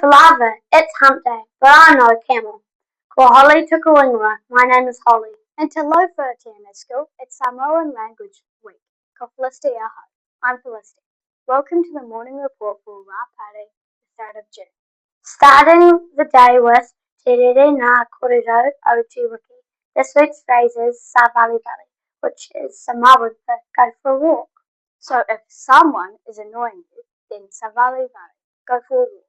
for lava, it's hump day, but I'm not a camel. Ko Holly tuku ingoa, my name is Holly. And to low for Te Anau SCHOOL, it's Samoan Language Week. Ko Felicity, ahau. I'm Felicity. Welcome to the morning report for Rapare, the 3rd of June. Starting the day with Te rere na korero o te wiki. This week's phrase is varli, which is Samoan for go for a walk. So if someone is annoying you, then varli, go for a walk.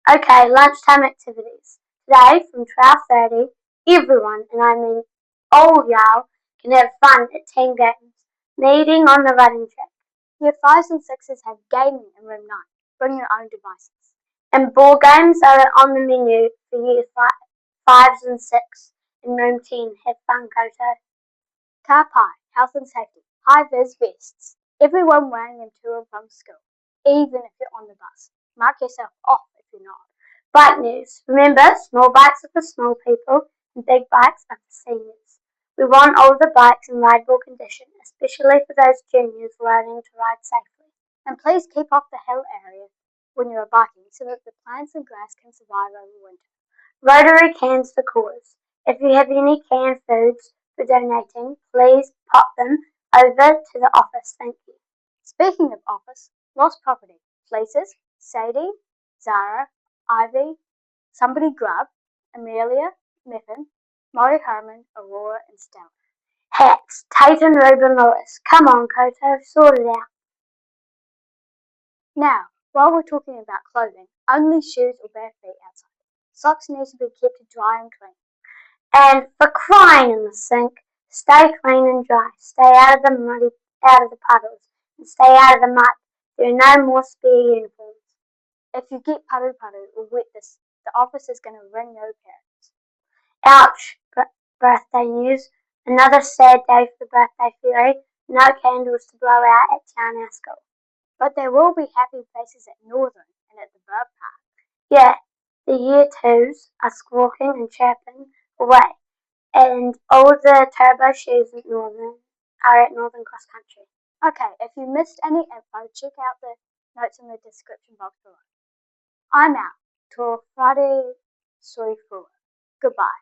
Okay, lunchtime activities. Today from 12:30, everyone, and I mean all y'all, can have fun at team games, meeting on the running track. Year 5s and 6s have gaming in room 9. Bring your own devices. And ball games are on the menu for year 5s and 6 in room 10. Have fun, koutou. Ka pai, health and safety. High VIZ vests. Everyone wearing them to and from school, even if you're on the bus. Mark yourself off if you're not. Bike news. Remember, small bikes are for small people and big bikes are for seniors. We want all the bikes in rideable condition, especially for those juniors learning to ride safely. And please keep off the hill area when you are biking so that the plants and grass can survive over winter. Rotary cans for cause. If you have any canned foods for donating, please pop them over to the office. Thank you. Speaking of office, lost property. Fleeces, Sadie, Zara, Ivy, Somebody Grub, Amelia, Miffin, Molly Herman, Aurora, and Stella. Hats. Tate and Ruben Lewis. Come on, koutou, sort it out. Now, while we're talking about clothing, only shoes or bare feet outside. Socks need to be kept dry and clean. And for crying in the sink, stay clean and dry. Stay out of the puddles, and stay out of the mud. There are no more spare uniforms. If you get puddle or wetness, the office is going to ring your parents. Ouch! Birthday news. Another sad day for the birthday fairy. No candles to blow out at Te Anau SCHOOL. But there will be happy faces at Northern and at the Bird Park. Yeah, the year 2s are squawking and chirping away, and all the turbo shoes at Northern are at Northern Cross Country. Okay, if you missed any info, check out the notes in the description box below. I'm out. Till Friday, sorry for goodbye.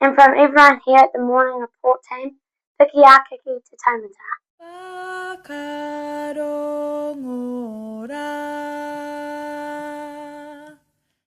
And from everyone here at the Morning Report team, Piki a kiki te taumata. Whakarongo rā.